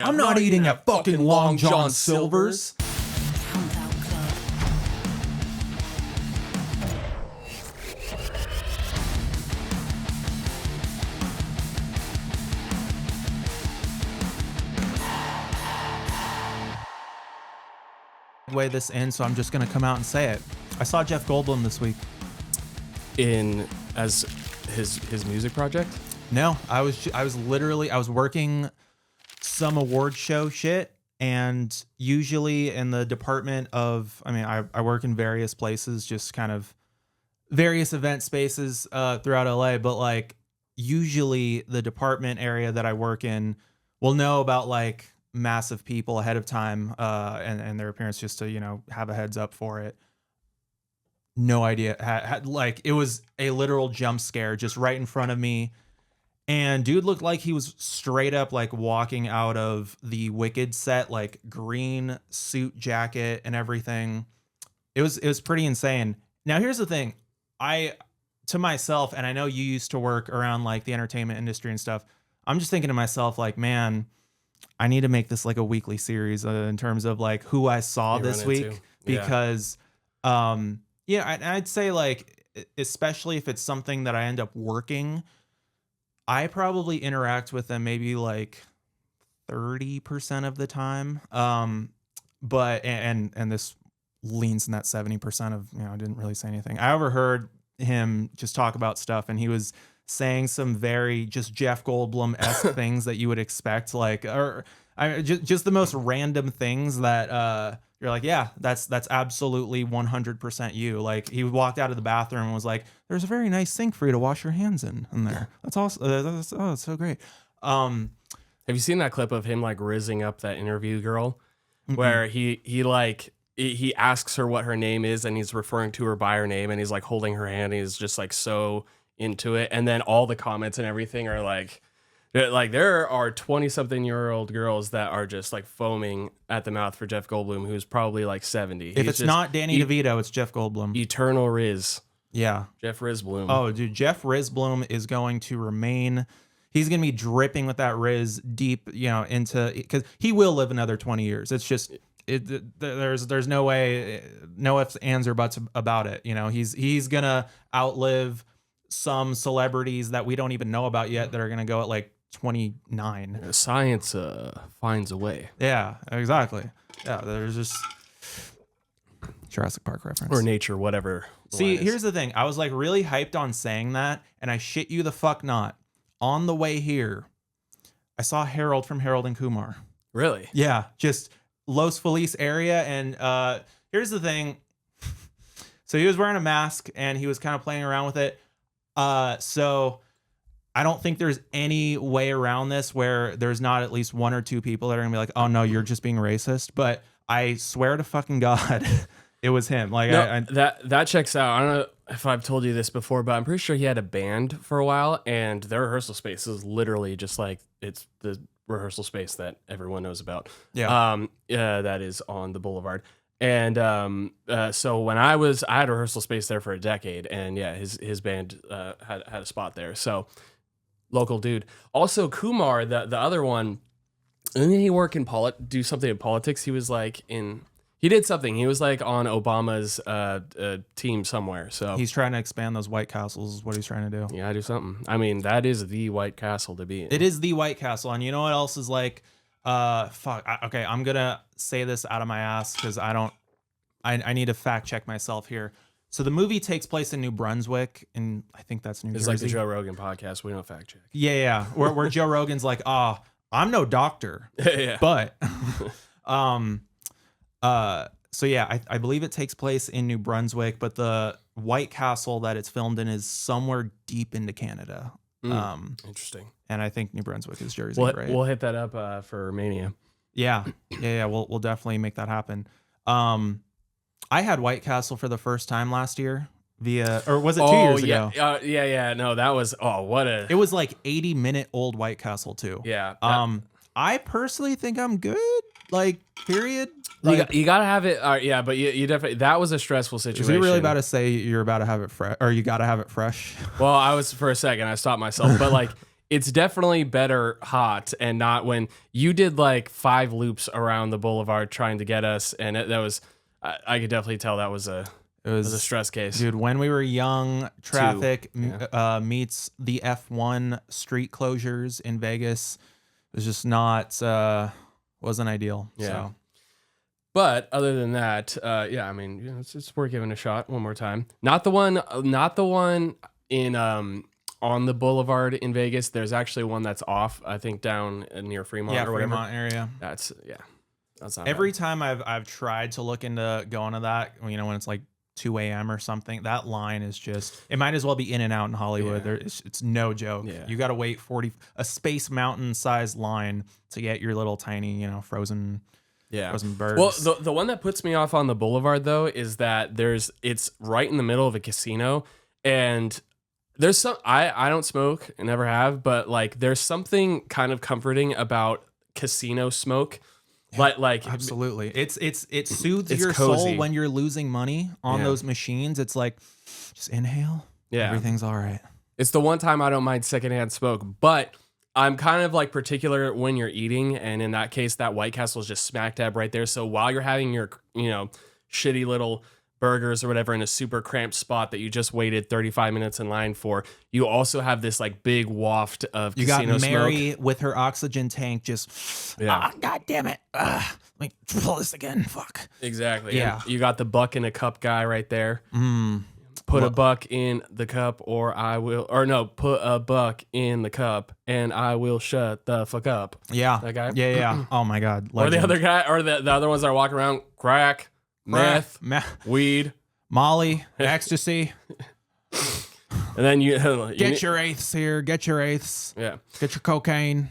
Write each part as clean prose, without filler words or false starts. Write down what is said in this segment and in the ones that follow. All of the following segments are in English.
I'm not eating at fucking Long John Silver's. Way this in, so I'm just gonna come out and say it. I saw Jeff Goldblum this week. As his music project? No, I was working some award show shit, and usually in the department of, I work in various places, just kind of various event spaces throughout LA, but like usually the department area that I work in will know about like massive people ahead of time and their appearance, just to, you know, have a heads up for it. No idea. Like it was a literal jump scare just right in front of me. And dude looked like he was straight up like walking out of the Wicked set, like green suit jacket and everything. It was pretty insane. Now here's the thing. To myself, and I know you used to work around like the entertainment industry and stuff, I'm just thinking to myself like, man, I need to make this like a weekly series in terms of like who I saw this week, because I'd say like, especially if it's something that I end up working, I probably interact with them maybe like 30% of the time. But this leans in that 70% of, you know, I didn't really say anything. I overheard him just talk about stuff, and he was saying some very just Jeff Goldblum-esque things that you would expect, like, just the most random things that you're like, yeah, that's absolutely 100% you. Like he walked out of the bathroom and was like, "There's a very nice sink for you to wash your hands in there. That's awesome. It's so great." Have you seen that clip of him like rizzing up that interview girl, where he asks her what her name is, and he's referring to her by her name, and he's like holding her hand, and he's just like so into it, and then all the comments and everything are like there are 20-something-year-old girls that are just like foaming at the mouth for Jeff Goldblum, who's probably like 70. If it's not Danny DeVito, it's Jeff Goldblum. Eternal Riz. Yeah. Jeff Rizblum. Oh, dude, Jeff Rizblum is going to remain. He's going to be dripping with that Riz deep, you know, into, because he will live another 20 years. It's just, there's no way, no ifs, ands, or buts about it. You know, he's going to outlive some celebrities that we don't even know about yet that are going to go at like 29. Science finds a way. Yeah, exactly. Yeah, there's just Jurassic Park reference. Or nature, whatever. See, here's the thing. I was like really hyped on saying that, and I shit you the fuck not. On the way here, I saw Harold from Harold and Kumar. Really? Yeah, just Los Feliz area. And here's the thing. So he was wearing a mask, and he was kind of playing around with it. So I don't think there's any way around this where there's not at least one or two people that are gonna be like, "Oh no, you're just being racist." But I swear to fucking God, it was him. Like, no, that checks out. I don't know if I've told you this before, but I'm pretty sure he had a band for a while, and their rehearsal space is literally just like it's the rehearsal space that everyone knows about. Yeah. That is on the Boulevard. And so when I had a rehearsal space there for a decade, and yeah, his band had a spot there. So local dude. Also Kumar, the other one, didn't he work in do something in politics? He was like he did something. He was like on Obama's team somewhere. So he's trying to expand those White Castles is what he's trying to do. Yeah, do something. I mean, that is the White Castle to be in. It is the White Castle. And you know what else is like, okay, I'm gonna say this out of my ass because I need to fact check myself here. So the movie takes place in New Brunswick, and I think that's New Jersey. It's like the Joe Rogan podcast. We don't fact check. Yeah. Where Joe Rogan's like, I'm no doctor, yeah. But, so yeah, I believe it takes place in New Brunswick, but the White Castle that it's filmed in is somewhere deep into Canada. Interesting. And I think New Brunswick is Jersey, right? We'll hit that up for Mania. Yeah. We'll definitely make that happen. I had White Castle for the first time last year or was it 2 years ago? Yeah. No, that was, it was like 80-minute old White Castle too. Yeah. I personally think I'm good. Like, period. Like, you gotta have it. Yeah, but you definitely, that was a stressful situation. Is he really about to say you're about to have it fresh, or you gotta have it fresh? Well, I was for a second. I stopped myself, but like it's definitely better hot and not when you did like 5 loops around the boulevard trying to get us, and that was I could definitely tell that was a stress case. Dude, when we were young, traffic Yeah. meets the F1 street closures in Vegas. It was just not wasn't ideal. Yeah. So. But other than that, yeah, I mean, you know, it's worth giving a shot one more time. Not the one in on the boulevard in Vegas. There's actually one that's off, I think, down near Fremont or whatever. Fremont area. That's not Every bad. time I've tried to look into going to that, you know, when it's like 2 a.m. or something, that line is just, it might as well be in and out in Hollywood. Yeah. It's no joke. Yeah. You got to wait a Space Mountain sized line to get your little tiny, you know, frozen birds. Well, the one that puts me off on the boulevard though is that it's right in the middle of a casino, and there's some I don't smoke and never have, but like there's something kind of comforting about casino smoke. Yeah, like absolutely. It soothes it's your cozy. soul when you're losing money on those machines. It's like, just inhale. Yeah. Everything's all right. It's the one time I don't mind secondhand smoke, but I'm kind of like particular when you're eating, and in that case, that White Castle is just smack dab right there. So while you're having your, you know, shitty little burgers or whatever in a super cramped spot that you just waited 35 minutes in line for, you also have this like big waft of casino got Mary smoke with her oxygen tank just, God damn it. Let me pull this again. Fuck. Exactly. Yeah. And you got the buck in a cup guy right there. Put a buck in the cup put a buck in the cup and I will shut the fuck up. Yeah. That guy? Yeah. Oh my God. Or the Legend. other guy, or the other ones that are walking around, crack, meth, weed, Molly, ecstasy. and then you Get your eighths here. Get your eighths. yeah. Get your cocaine.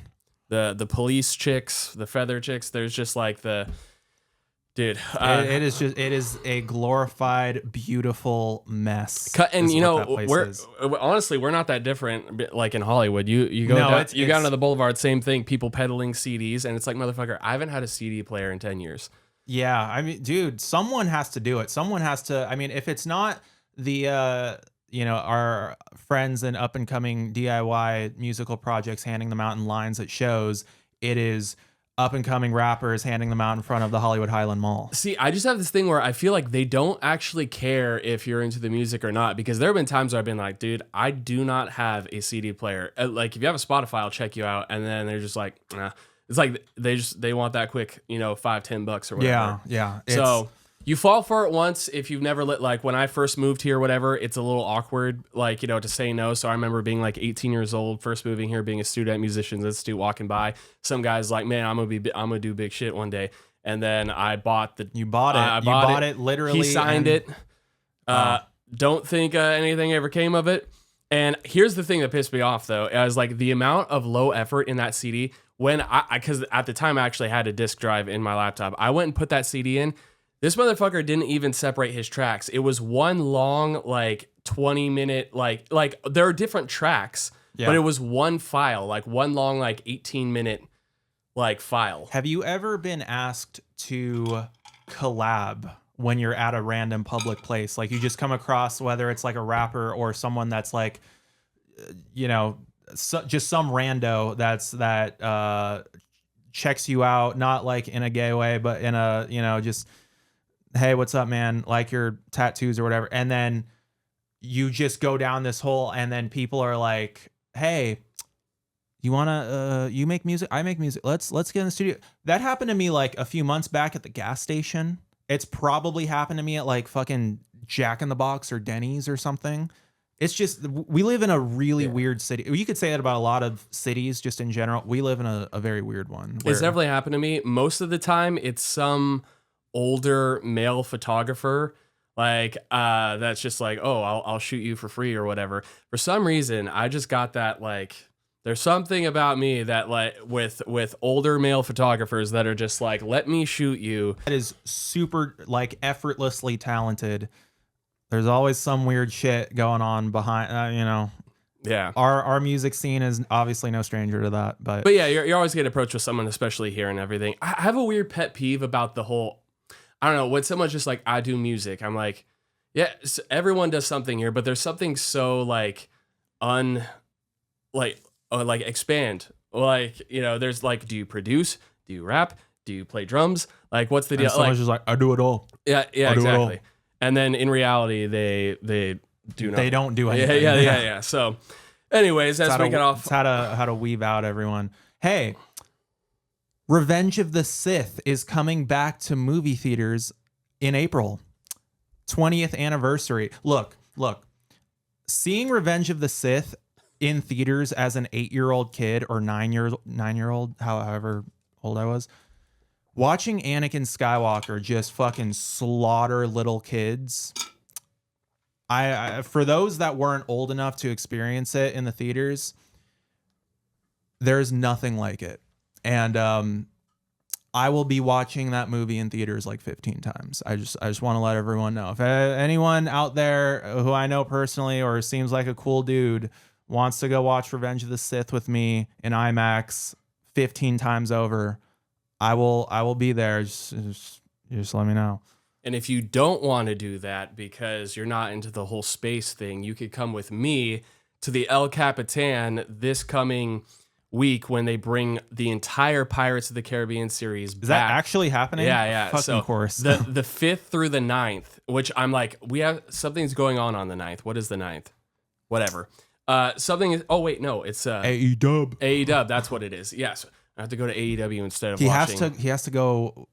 The police chicks, the feather chicks. There's just like dude. It is a glorified, beautiful mess. And you know, we're we're not that different. Like in Hollywood, you go down to the boulevard, same thing. People peddling CDs, and it's like, motherfucker, I haven't had a CD player in 10 years. Yeah, I mean, dude, someone has to do it. Someone has to. I mean, if it's not the you know, our friends and up and coming DIY musical projects handing them out in lines at shows, it is up and coming rappers handing them out in front of the Hollywood Highland Mall. See, I just have this thing where I feel like they don't actually care if you're into the music or not, because there have been times where I've been like, dude, I do not have a CD player. Like if you have a Spotify, I'll check you out. And then they're just like, nah. It's like they want that quick, you know, $5-10 or whatever. Yeah. So you fall for it once if you've never like when I first moved here, whatever, it's a little awkward, like, you know, to say no. So I remember being like 18 years old, first moving here, being a student at Musicians Institute, walking by. Some guy's like, man, I'm gonna do big shit one day. And then I bought You bought it. You bought it literally. He signed it. Don't think anything ever came of it. And here's the thing that pissed me off though, is like the amount of low effort in that CD. When because at the time I actually had a disc drive in my laptop, I went and put that CD in. This motherfucker didn't even separate his tracks. It was one long, like 20-minute, like there are different tracks, but it was one file, like one long, like 18-minute, like file. Have you ever been asked to collab when you're at a random public place? Like you just come across, whether it's like a rapper or someone that's like, you know, just some rando that checks you out, not like in a gay way, but in a, you know, just, hey, what's up, man? Like your tattoos or whatever. And then you just go down this hole, and then people are like, hey, you wanna you make music? I make music. Let's get in the studio. That happened to me like a few months back at the gas station. It's probably happened to me at like fucking Jack in the Box or Denny's or something. It's just, we live in a really weird city. You could say that about a lot of cities just in general. We live in a very weird one. It's definitely happened to me. Most of the time, it's some older male photographer like that's just like, oh, I'll shoot you for free or whatever. For some reason, I just got that, like, there's something about me that, like, with older male photographers that are just like, let me shoot you. That is super, like, effortlessly talented. There's always some weird shit going on behind, you know. Yeah. Our music scene is obviously no stranger to that, but yeah, you're always getting approached with someone, especially here and everything. I have a weird pet peeve about the whole, I don't know, when someone's just like, I do music, I'm like, yeah, everyone does something here, but there's something so like like expand. Like, you know, there's like, do you produce? Do you rap? Do you play drums? Like, what's the And deal? someone's Like, just like, I do it all. yeah, I do it all. exactly. And then in reality, they do not. They don't do anything. Yeah. So, anyways, as we get off, it's how to weave out everyone. Hey, Revenge of the Sith is coming back to movie theaters in April. 20th anniversary. Look. Seeing Revenge of the Sith in theaters as an 8-year-old kid or 9-year-old, however old I was, watching Anakin Skywalker just fucking slaughter little kids. I for those that weren't old enough to experience it in the theaters, there's nothing like it. And I will be watching that movie in theaters like 15 times. I just want to let everyone know. If anyone out there who I know personally or seems like a cool dude wants to go watch Revenge of the Sith with me in IMAX 15 times over, I will be there. Just let me know. and if you don't want to do that because you're not into the whole space thing, you could come with me to the El Capitan this coming week when they bring the entire Pirates of the Caribbean series back. Is that actually happening? Yeah. Fucking So course. the 5th through the 9th, which I'm like, we have something's going on the 9th. What is the 9th? Whatever. Something is. Oh wait, no, it's AEW. AEW. That's what it is. Yes, I have to go to AEW instead of He watching. has to go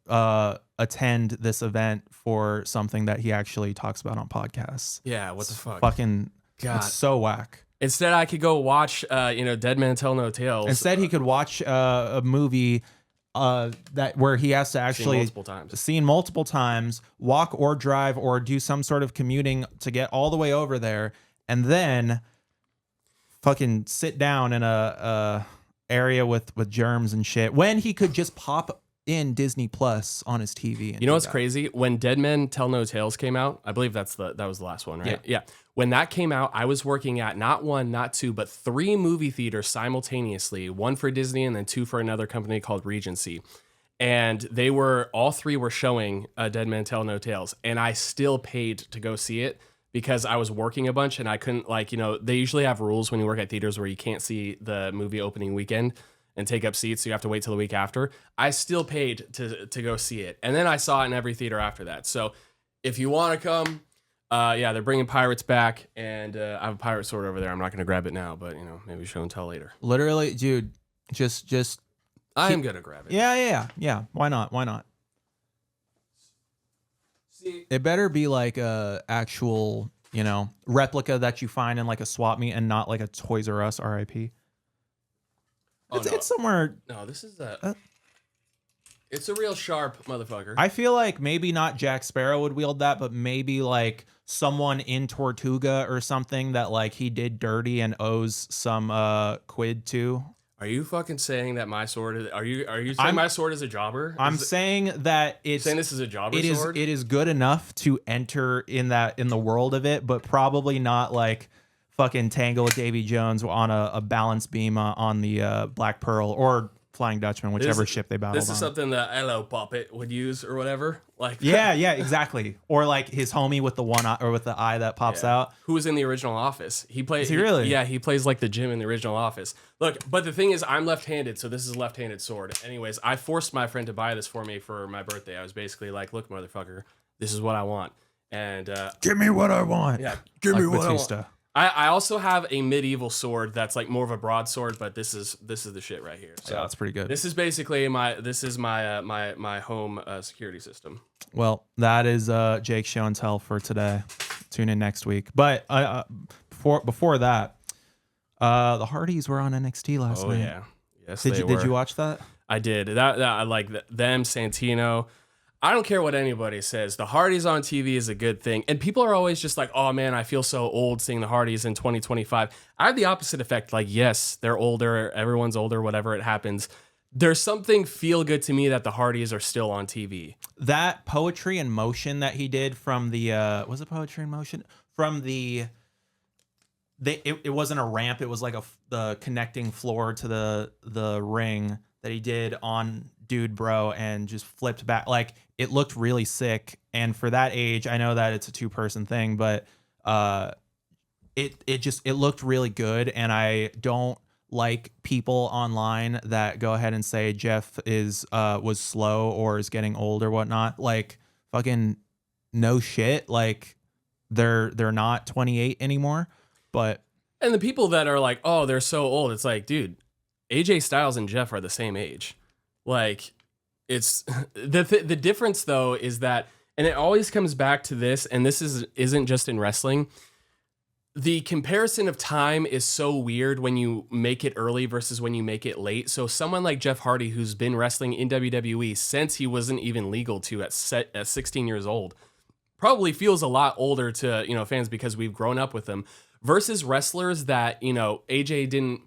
attend this event for something that he actually talks about on podcasts. Yeah, what the fuck? Fucking God. It's so whack. Instead, I could go watch, Dead Man Tell No Tales. Instead, he could watch a movie where he has to actually seen multiple times, walk or drive or do some sort of commuting to get all the way over there, and then fucking sit down in a area with germs and shit when he could just pop in Disney Plus on his TV. And you know what's crazy? When Dead Men Tell No Tales came out, I believe that was the last one, right? Yeah. When that came out, I was working at not 1, not 2, but 3 movie theaters simultaneously. 1 for Disney and then 2 for another company called Regency. And all 3 were showing Dead Men Tell No Tales. And I still paid to go see it because I was working a bunch and I couldn't, they usually have rules when you work at theaters where you can't see the movie opening weekend and take up seats, so you have to wait till the week after. I still paid to go see it. And then I saw it in every theater after that. So if you want to come, they're bringing Pirates back, and I have a pirate sword over there. I'm not going to grab it now, but, maybe show and tell later. Literally, dude, just I am going to grab it. Yeah. Why not? See, it better be like a actual, replica that you find in like a swap meet and not like a Toys R Us RIP. It's somewhere. No, this is it's a real sharp motherfucker. I feel like maybe not Jack Sparrow would wield that, but maybe like someone in Tortuga or something that like he did dirty and owes some quid to. Are you fucking saying that my sword is? Are you saying my sword is a jobber? I'm saying that it's saying this is a jobber sword. It is good enough to enter in the world of it, but probably not like fucking tangle with Davy Jones on a balance beam on the Black Pearl or Flying Dutchman, whichever ship they battled on. This is something that Hello Puppet would use or whatever. Like yeah, exactly. Or like his homie with the one eye, or with the eye that pops out. Who was in the original Office? He plays. Is he really? He plays like the Jim in the original Office. Look, but the thing is, I'm left-handed, so this is a left-handed sword. Anyways, I forced my friend to buy this for me for my birthday. I was basically like, "Look, motherfucker, this is what I want." And give me what I want. Yeah, give me what Batista. I want. I also have a medieval sword that's like more of a broadsword, but this is the shit right here. So yeah, that's pretty good. This is basically my home security system. Well, that is Jake's show and tell for today. Tune in next week. But before that, the Hardys were on NXT last night. Oh yeah, yes. Did you watch that? I did. That I like them, Santino. I don't care what anybody says. The Hardys on TV is a good thing. And people are always just like, oh man, I feel so old seeing the Hardys in 2025. I have the opposite effect. Like, yes, they're older. Everyone's older, whatever it happens. There's something feel good to me that the Hardys are still on TV. That Poetry in Motion that he did from the, was it Poetry in Motion? From it wasn't a ramp. It was like the connecting floor to the ring that he did on Dude Bro and just flipped back. Like, it looked really sick. And for that age, I know that it's a 2-person thing, but it looked really good. And I don't like people online that go ahead and say Jeff was slow or is getting old or whatnot. Like fucking no shit. Like they're not 28 anymore. But And the people that are like, oh, they're so old. It's like, dude, AJ Styles and Jeff are the same age. Like, it's the difference though is that, and it always comes back to this, and this isn't just in wrestling. The comparison of time is so weird when you make it early versus when you make it late. So someone like Jeff Hardy, who's been wrestling in WWE since he wasn't even legal to at 16 years old, probably feels a lot older to, fans because we've grown up with them, versus wrestlers that, AJ didn't.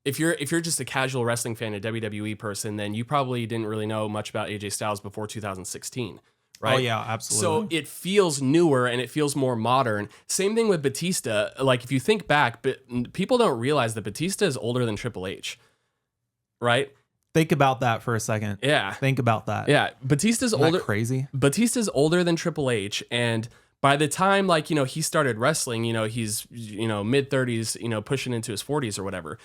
If you're just a casual wrestling fan, a WWE person, then you probably didn't really know much about AJ Styles before 2016. Right? Oh yeah, absolutely. So it feels newer and it feels more modern. Same thing with Batista. Like if you think back, but people don't realize that Batista is older than Triple H, right? Think about that for a second. Yeah, think about that. Yeah, Batista's Isn't older. That crazy. Batista's older than Triple H, and by the time he started wrestling, he's mid 30s, pushing into his 40s or whatever.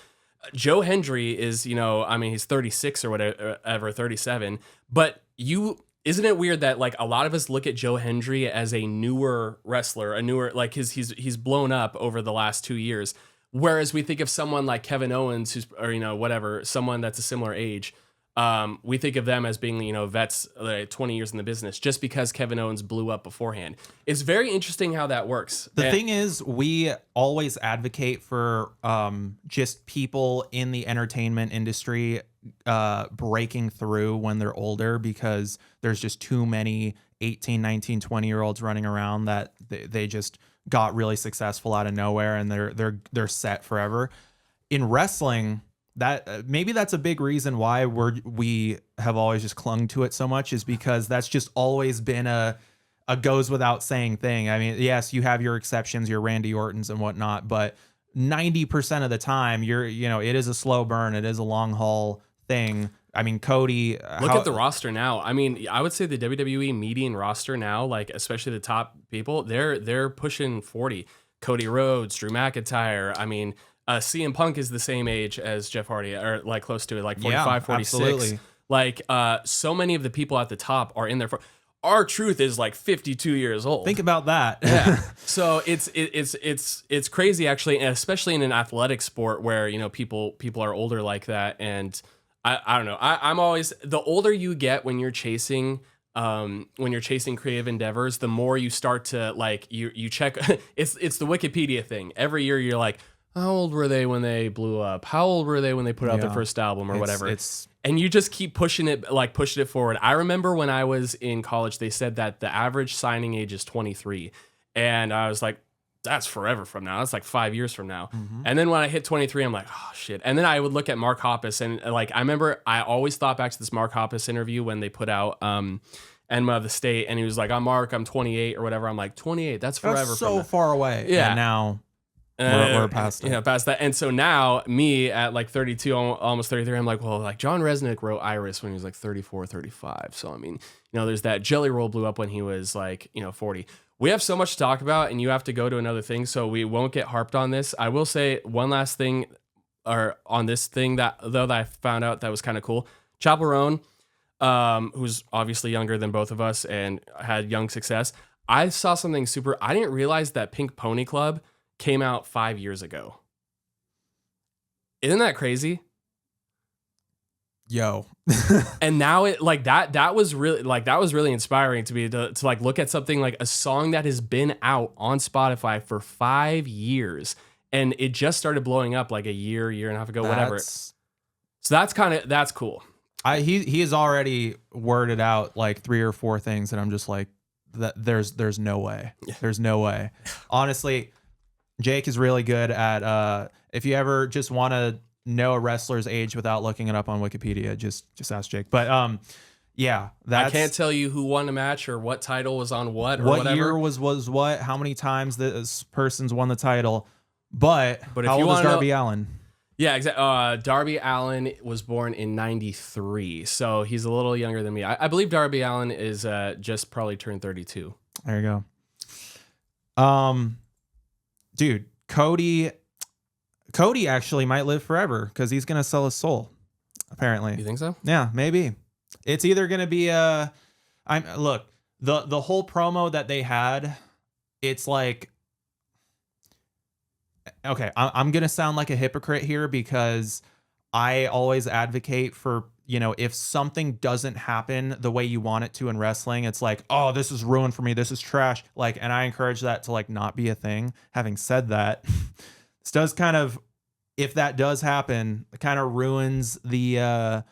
Joe Hendry is he's 36 or whatever, 37, but Isn't it weird that like a lot of us look at Joe Hendry as a newer wrestler, like he's blown up over the last 2 years, whereas we think of someone like Kevin Owens, someone that's a similar age, we think of them as being vets, 20 years in the business, just because Kevin Owens blew up beforehand. It's very interesting how that works. The thing is, we always advocate for just people in the entertainment industry breaking through when they're older, because there's just too many 18, 19, 20-year-olds running around that they just got really successful out of nowhere and they're set forever. In wrestling, that maybe that's a big reason why we have always just clung to it so much, is because that's just always been a goes without saying thing. I mean, yes, you have your exceptions, your Randy Ortons and whatnot, but 90% of the time it is a slow burn. It is a long haul thing. I mean, Cody, look at the roster now. I mean, I would say the WWE median roster now, like especially the top people, they're pushing 40. Cody Rhodes, Drew McIntyre. I mean, CM Punk is the same age as Jeff Hardy, or like close to it, like 45, 46. Absolutely. Like so many of the people at the top are in there for. R-Truth is like 52 years old. Think about that. Yeah. So it's crazy actually, and especially in an athletic sport where people are older like that. And I don't know. I'm always, the older you get when you're chasing creative endeavors, the more you start to like you check. It's the Wikipedia thing. Every year you're like, how old were they when they blew up? How old were they when they put out their first album or whatever? And you just keep pushing it forward. I remember when I was in college, they said that the average signing age is 23. And I was like, that's forever from now. That's like 5 years from now. Mm-hmm. And then when I hit 23, I'm like, oh shit. And then I would look at Mark Hoppus, and like, I remember I always thought back to this Mark Hoppus interview when they put out Enema of the State. And he was like, I'm Mark, I'm 28 or whatever. I'm like, 28, that's forever. That's so far away. Yeah. And now we're past it. Yeah, past that. And so now me at like 32, almost 33, I'm like, well, like John Resnick wrote Iris when he was like 34, 35. So, I mean, there's that. Jelly Roll blew up when he was like, 40. We have so much to talk about, and you have to go to another thing, so we won't get harped on this. I will say one last thing, or on this thing that I found out that was kind of cool. Chaperone, who's obviously younger than both of us and had young success. I saw something I didn't realize that Pink Pony Club came out 5 years ago. Isn't that crazy? Yo. And now it like that was really inspiring to me to like look at something like a song that has been out on Spotify for 5 years, and it just started blowing up like a year and a half ago, whatever. So that's cool. He has already worded out like 3 or 4 things, and I'm just like, there's no way. There's no way. Honestly, Jake is really good at if you ever just want to know a wrestler's age without looking it up on Wikipedia, just ask Jake. But yeah, I can't tell you who won the match or what title was on what or whatever. Year was what, how many times this person's won the title. But if how you old is Darby Allin? Yeah, exactly. Darby Allin was born in 93, so he's a little younger than me. I believe Darby Allin is just probably turned 32. There you go. Dude, Cody Cody actually might live forever because he's gonna sell his soul. Apparently, You think so? yeah, maybe. It's either gonna be look, the whole promo that they had. It's like, okay, I'm gonna sound like a hypocrite here because I always advocate for, if something doesn't happen the way you want it to in wrestling, it's like, oh, this is ruined for me. This is trash. Like, and I encourage that to like not be a thing. Having said that, this does kind of, if that does happen, it kind of ruins the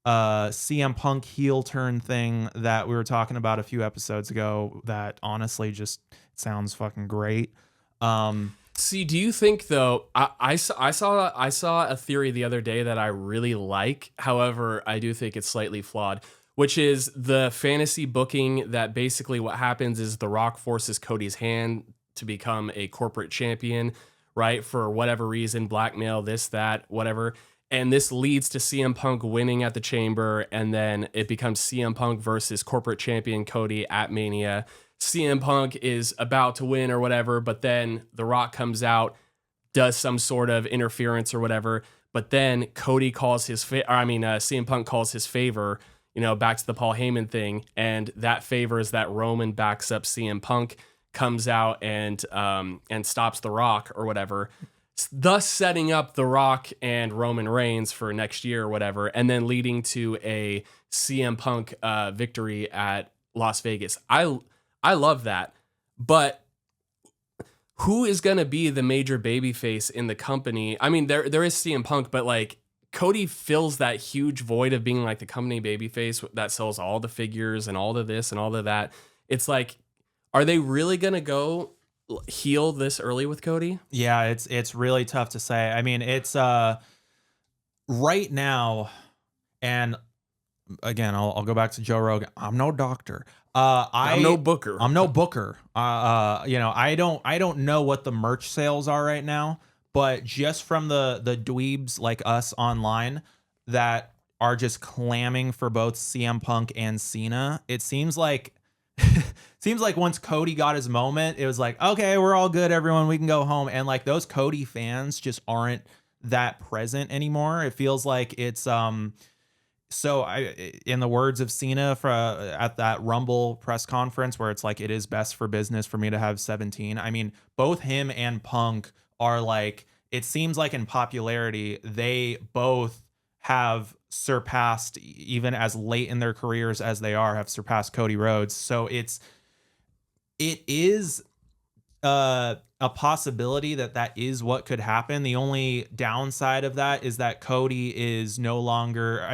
CM Punk heel turn thing that we were talking about a few episodes ago. That honestly just sounds fucking great. See, do you think though? I saw a theory the other day that I really like. However, I do think it's slightly flawed, which is the fantasy booking that basically what happens is The Rock forces Cody's hand to become a corporate champion, right? For whatever reason, blackmail, this, that, whatever. And this leads to CM Punk winning at the Chamber, and then it becomes CM Punk versus corporate champion Cody at Mania. CM Punk is about to win or whatever, but then The Rock comes out, does some sort of interference or whatever, but then Cody calls CM Punk calls his favor, back to the Paul Heyman thing, and that favor is that Roman backs up CM Punk, comes out and stops The Rock or whatever, thus setting up The Rock and Roman Reigns for next year or whatever, and then leading to a CM Punk victory at Las Vegas. I love that, but who is going to be the major babyface in the company? I mean, there is CM Punk, but like Cody fills that huge void of being like the company babyface that sells all the figures and all of this and all of that. It's like, are they really going to go heel this early with Cody? Yeah, it's really tough to say. I mean, it's right now, and again, I'll go back to Joe Rogan. I'm no doctor. I'm no booker. I'm no booker. I don't know what the merch sales are right now, but just from the dweebs like us online that are just clamming for both CM Punk and Cena, it seems like once Cody got his moment, it was like, okay, we're all good, everyone, we can go home. And like those Cody fans just aren't that present anymore. It feels like it's so in the words of Cena at that Rumble press conference, where it's like, it is best for business for me to have 17. I mean, both him and Punk are like, it seems like in popularity, they both have surpassed, even as late in their careers as they are, have surpassed Cody Rhodes. So it is a possibility that is what could happen. The only downside of that is that Cody is no longer,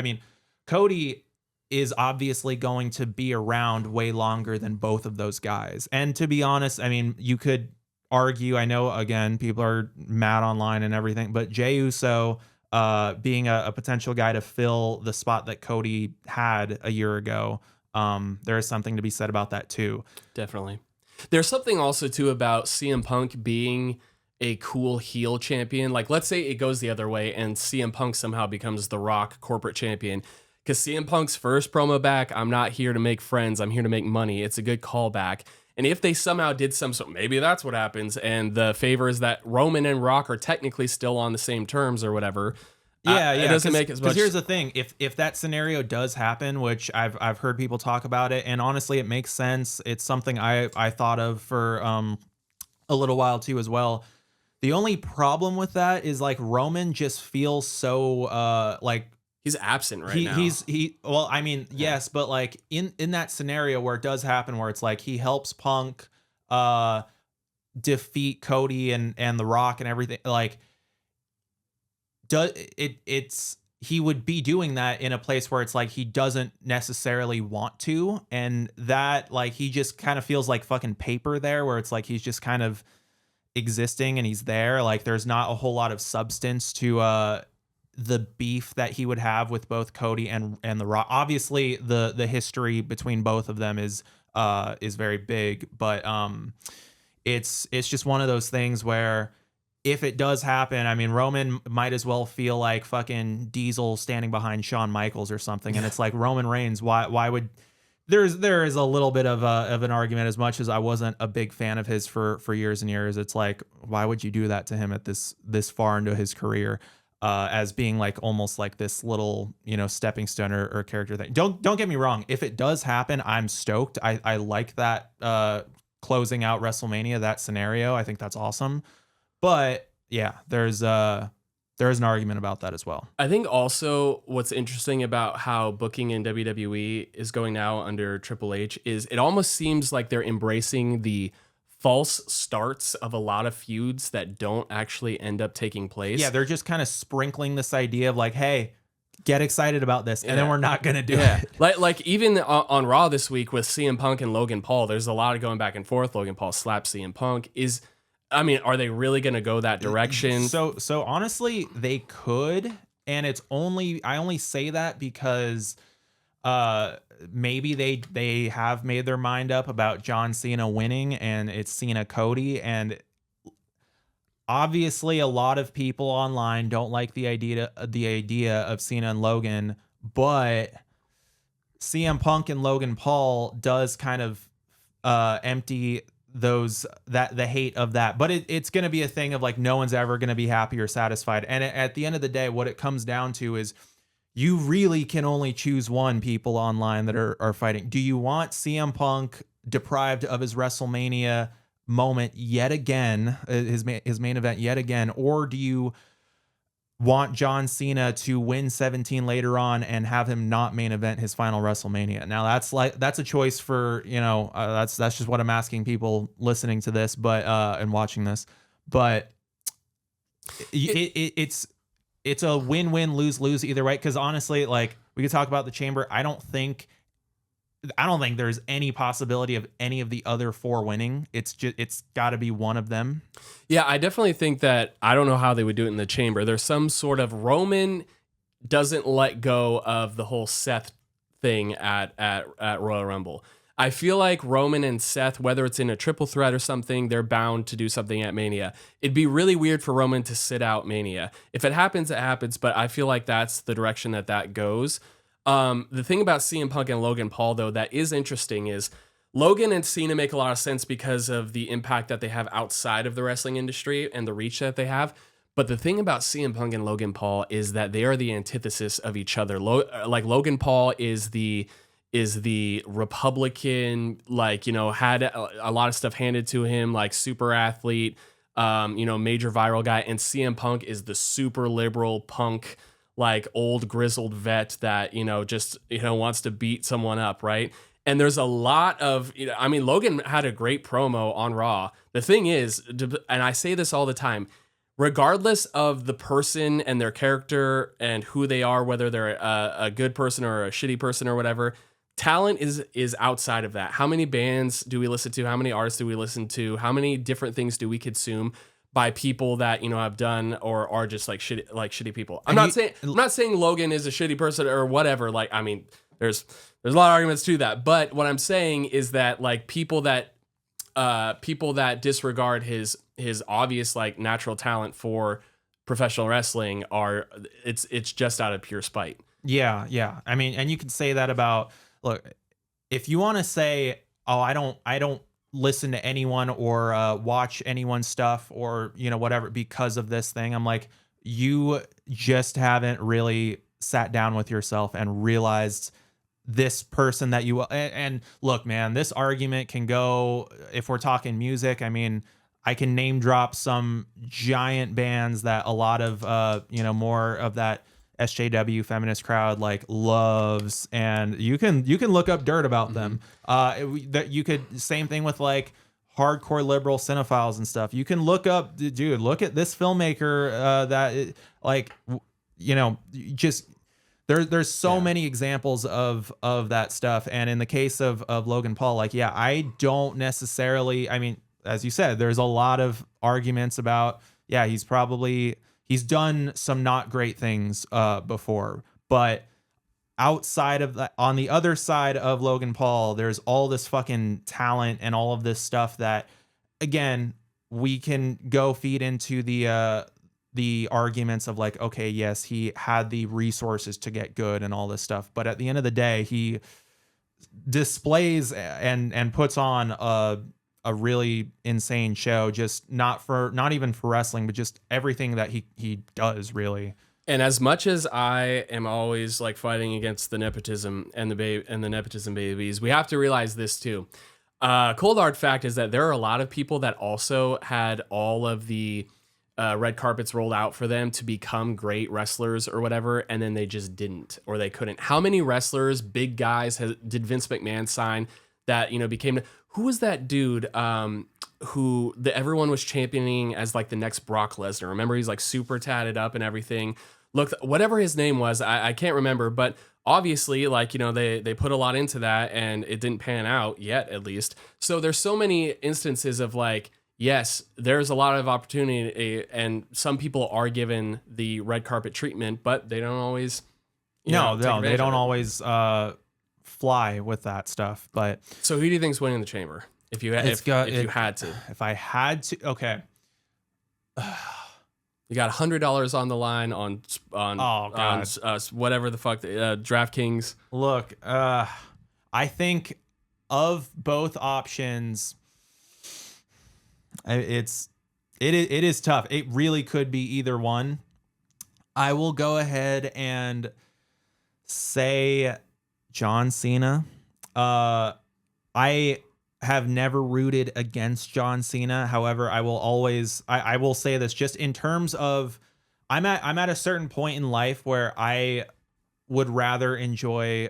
Cody is obviously going to be around way longer than both of those guys. And to be honest, you could argue, I know, again, people are mad online and everything, but Jey Uso being a potential guy to fill the spot that Cody had a year ago, there is something to be said about that too. Definitely. There's something also too about CM Punk being a cool heel champion. Like, let's say it goes the other way and CM Punk somehow becomes The Rock corporate champion. Because CM Punk's first promo back, I'm not here to make friends, I'm here to make money. It's a good callback. And if they somehow did so maybe that's what happens. And the favor is that Roman and Rock are technically still on the same terms or whatever. Yeah, it doesn't make as much. Because here's the thing: if that scenario does happen, which I've heard people talk about it, and honestly, it makes sense. It's something I thought of for a little while too as well. The only problem with that is like Roman just feels so like. He's absent right now. Yes, but like in that scenario where it does happen, where it's like he helps Punk defeat Cody and The Rock and everything, like he would be doing that in a place where it's like he doesn't necessarily want to, and that like he just kind of feels like fucking paper there, where it's like he's just kind of existing and he's there. Like there's not a whole lot of substance to the beef that he would have with both Cody and The Rock. Obviously the history between both of them is very big, but it's just one of those things where if it does happen, Roman might as well feel like fucking Diesel standing behind Shawn Michaels or something. And it's like, Roman Reigns, why would there is a little bit of an argument. As much as I wasn't a big fan of his for years and years, it's like, why would you do that to him at this far into his career, as being like almost like this little, you know, stepping stone or character thing. Don't get me wrong, if it does happen, I'm stoked. I like that, closing out WrestleMania, that scenario. I think that's awesome. But yeah, there is an argument about that as well. I think also what's interesting about how booking in WWE is going now under Triple H is it almost seems like they're embracing the false starts of a lot of feuds that don't actually end up taking place. Yeah, they're just kind of sprinkling this idea of like, hey, get excited about this, and then we're not gonna do it. Like even on Raw this week with CM Punk and Logan Paul, there's a lot of going back and forth. Logan Paul slaps CM Punk. Are they really going to go that direction? So honestly, they could, and I only say that because maybe they have made their mind up about John Cena winning, and it's Cena Cody, and obviously a lot of people online don't like the idea of Cena and Logan, but CM Punk and Logan Paul does kind of empty the hate of that, but it's going to be a thing of like, no one's ever going to be happy or satisfied. And at the end of the day, what it comes down to is you really can only choose one, people online that are fighting. Do you want CM Punk deprived of his WrestleMania moment yet again, his main event yet again, or do you want John Cena to win 17 later on and have him not main event his final WrestleMania? Now that's a choice for, you know, that's just what I'm asking people listening to this, but and watching this, but it's a win-win, lose-lose either way. Because honestly, like, we could talk about the chamber. I don't think there's any possibility of any of the other four winning. It's got to be one of them. Yeah, I definitely think that, I don't know how they would do it in the chamber. There's some sort of, Roman doesn't let go of the whole Seth thing at Royal Rumble. I feel like Roman and Seth, whether it's in a triple threat or something, they're bound to do something at Mania. It'd be really weird for Roman to sit out Mania. If it happens, it happens, but I feel like that's the direction that goes. The thing about CM Punk and Logan Paul, though, that is interesting is Logan and Cena make a lot of sense because of the impact that they have outside of the wrestling industry and the reach that they have. But the thing about CM Punk and Logan Paul is that they are the antithesis of each other. Like Logan Paul is the Republican, like, you know, had a lot of stuff handed to him, like super athlete, you know, major viral guy. And CM Punk is the super liberal punk, like old grizzled vet that, you know, just, you know, wants to beat someone up, right? And there's a lot of, you know, I mean, Logan had a great promo on Raw. The thing is, and I say this all the time, regardless of the person and their character and who they are, whether they're a good person or a shitty person or whatever, talent is outside of that. How many bands do we listen to? How many artists do we listen to? How many different things do we consume by people that, you know, have done or are just like shitty people? I'm not saying Logan is a shitty person or whatever. Like, I mean, there's a lot of arguments to that, but what I'm saying is that, like, people that disregard his obvious, like, natural talent for professional wrestling it's just out of pure spite. Yeah. I mean, and you can say that about, look, if you want to say, oh, I don't listen to anyone or watch anyone's stuff or, you know, whatever because of this thing, I'm like, you just haven't really sat down with yourself and realized this person that you, and look, man, this argument can go, if we're talking music, I mean, I can name drop some giant bands that a lot of, you know, more of that SJW feminist crowd like loves, and you can look up dirt about them. That you could, same thing with like hardcore liberal cinephiles and stuff. You can look up, dude, look at this filmmaker that, like, you know, just there's so many examples of that stuff. And in the case of Logan Paul, like, yeah, I don't necessarily, I mean, as you said, there's a lot of arguments about, yeah, he's done some not great things before, but outside of that, on the other side of Logan Paul, there's all this fucking talent and all of this stuff that, again, we can go feed into the arguments of like, okay, yes, he had the resources to get good and all this stuff, but at the end of the day, displays and puts on a really insane show, just not even for wrestling, but just everything that he does, really. And as much as I am always like fighting against the nepotism and the nepotism babies, we have to realize this too. Cold hard fact is that there are a lot of people that also had all of the red carpets rolled out for them to become great wrestlers or whatever, and then they just didn't, or they couldn't. How many wrestlers, big guys, did Vince McMahon sign that, you know, became... Who was that dude who everyone was championing as like the next Brock Lesnar? Remember, he's like super tatted up and everything. Look, whatever his name was, I can't remember, but obviously, like, you know, they put a lot into that and it didn't pan out yet, at least. So there's so many instances of like, yes, there's a lot of opportunity, and some people are given the red carpet treatment, but they don't always. They don't always fly with that stuff. But so, who do you think's winning the chamber? If you had to, if I had to, okay. You got $100 on the line on whatever the fuck, DraftKings. Look, I think of both options, it is tough. It really could be either one. I will go ahead and say John Cena. I have never rooted against John Cena. However, I will say this, just in terms of I'm at a certain point in life where I would rather enjoy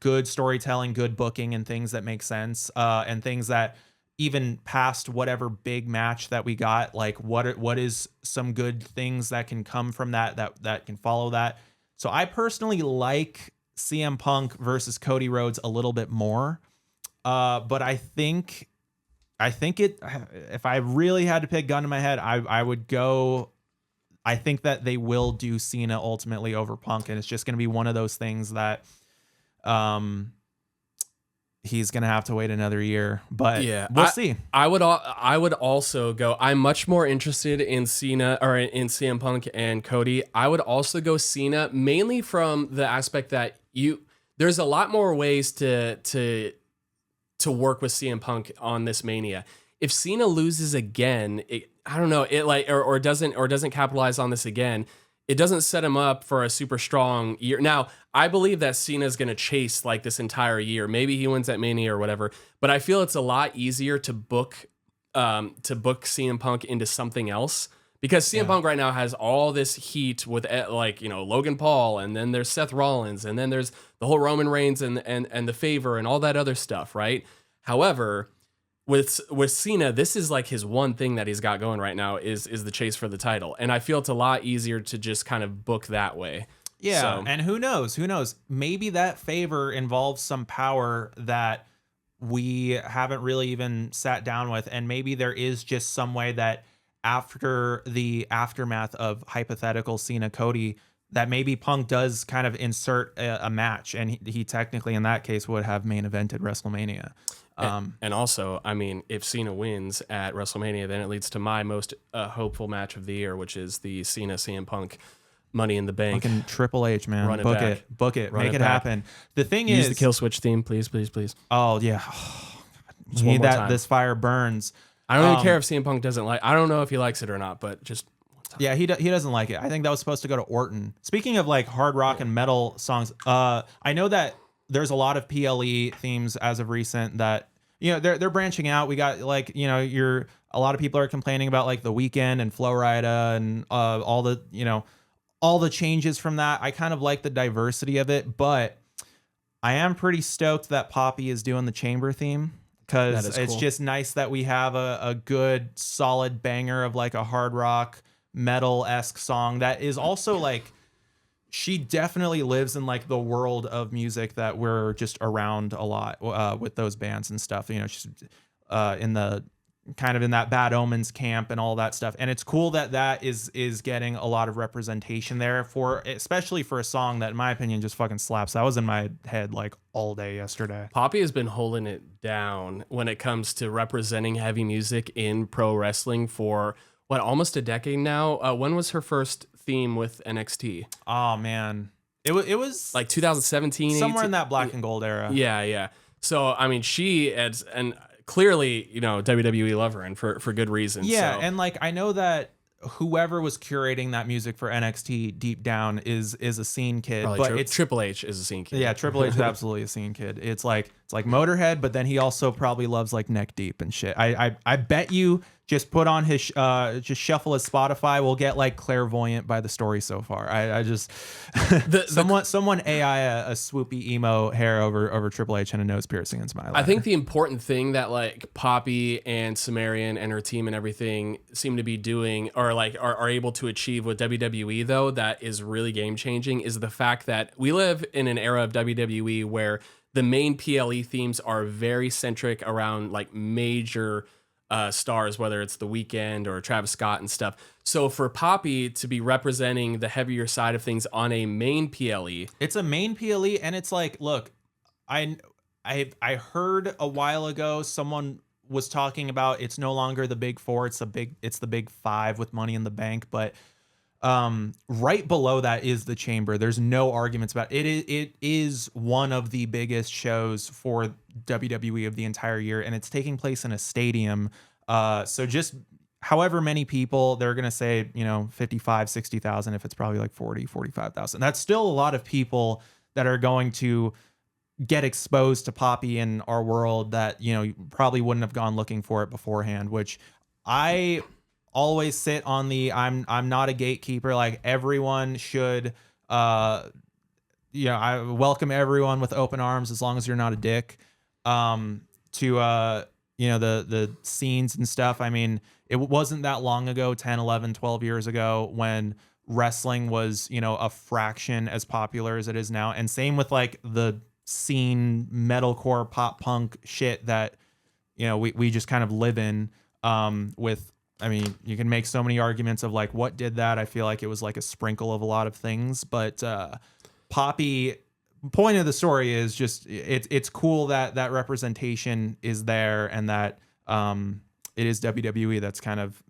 good storytelling, good booking, and things that make sense, and things that even past whatever big match that we got, like what is some good things that can come from that can follow that. So I personally like CM Punk versus Cody Rhodes a little bit more. But I think if I really had to pick gun to my head, I would go. I think that they will do Cena ultimately over Punk, and it's just going to be one of those things that, he's going to have to wait another year, but yeah, we'll see. I would also go. I'm much more interested in Cena or in CM Punk and Cody. I would also go Cena, mainly from the aspect that there's a lot more ways to work with CM Punk on this Mania. If Cena loses again, I don't know, or doesn't capitalize on this again, it doesn't set him up for a super strong year. Now, I believe that Cena's going to chase like this entire year. Maybe he wins at Mania or whatever, but I feel it's a lot easier to book CM Punk into something else, because CM Punk right now has all this heat with, like, you know, Logan Paul, and then there's Seth Rollins, and then there's the whole Roman Reigns and the favor and all that other stuff, right? However, with Cena, this is like his one thing that he's got going right now is the chase for the title, and I feel it's a lot easier to just kind of book that way. Yeah, so. And who knows? Maybe that favor involves some power that we haven't really even sat down with, and maybe there is just some way that after the aftermath of hypothetical Cena Cody, that maybe Punk does kind of insert a match, and he technically in that case would have main evented WrestleMania. And also, I mean, if Cena wins at WrestleMania, then it leads to my most hopeful match of the year, which is the Cena CM Punk Money in the Bank. Fucking Triple H, man. Book it, make it happen. The thing is, use the Kill Switch theme, please. Oh yeah, you need that. This fire burns. I don't even care if CM Punk doesn't like. I don't know if he likes it or not, but just. Yeah, he doesn't like it. I think that was supposed to go to Orton. Speaking of like hard rock and metal songs, I know that there's a lot of PLE themes as of recent that, you know, they're branching out. We got, like, you know, a lot of people are complaining about like The Weeknd and Flo Rida and all the changes from that. I kind of like the diversity of it, but I am pretty stoked that Poppy is doing the chamber theme, because it's just nice that we have a good solid banger of like a hard rock metal-esque song that is also like, she definitely lives in like the world of music that we're just around a lot with those bands and stuff. You know, she's in the kind of in that Bad Omens camp and all that stuff. And it's cool that is getting a lot of representation there, especially for a song that in my opinion just fucking slaps. That was in my head like all day yesterday. Poppy has been holding it down when it comes to representing heavy music in pro wrestling for almost a decade now. When was her first theme with NXT? Oh man, it was like 2017, somewhere in that black and gold era. Yeah. So I mean, and clearly, WWE lover and for good reason. Yeah, so. and like I know that whoever was curating that music for NXT deep down is a scene kid, Probably but it's Triple H is a scene kid. yeah, Triple H is absolutely a scene kid. It's like Motorhead, but then he also probably loves like Neck Deep and shit. I bet you just put on his just shuffle his Spotify, we'll get like Clairvoyant by the Story so far. I just someone AI a swoopy emo hair over Triple H and a nose piercing in Smiley. I think the important thing that like Poppy and Sumerian and her team and everything seem to be doing, or like are able to achieve with WWE though, that is really game changing, is the fact that we live in an era of WWE where the main PLE themes are very centric around like major stars, whether it's The Weeknd or Travis Scott and stuff. So for Poppy to be representing the heavier side of things on a main PLE, it's a main PLE, and it's like, look, I heard a while ago someone was talking about it's no longer the big four, it's the big five with Money in the Bank, but right below that is the Chamber. There's no arguments about it. It is one of the biggest shows for WWE of the entire year, and it's taking place in a stadium. So just however many people, they're going to say, 55, 60,000, if it's probably like 40, 45,000. That's still a lot of people that are going to get exposed to Poppy in our world that, probably wouldn't have gone looking for it beforehand, which I always sit on the I'm not a gatekeeper. Like everyone should I welcome everyone with open arms as long as you're not a dick. To the scenes and stuff. I mean, it wasn't that long ago, 10, 11, 12 years ago, when wrestling was, a fraction as popular as it is now. And same with like the scene metalcore pop punk shit that, we just kind of live in, I mean, you can make so many arguments of like what did that. I feel like it was like a sprinkle of a lot of things, but Poppy, point of the story is just it's cool that representation is there, and that it is WWE that's kind of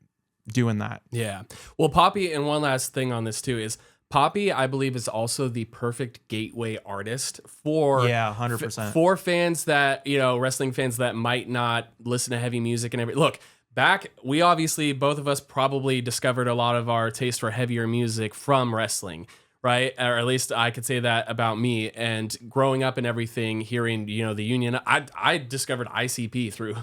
doing that. Yeah. Well, Poppy, and one last thing on this too is Poppy, I believe, is also the perfect gateway artist for 100% for fans that, wrestling fans that might not listen to heavy music and everything. Look, we obviously, both of us probably discovered a lot of our taste for heavier music from wrestling, right? Or at least I could say that about me. And growing up and everything, hearing, the Union, I discovered ICP through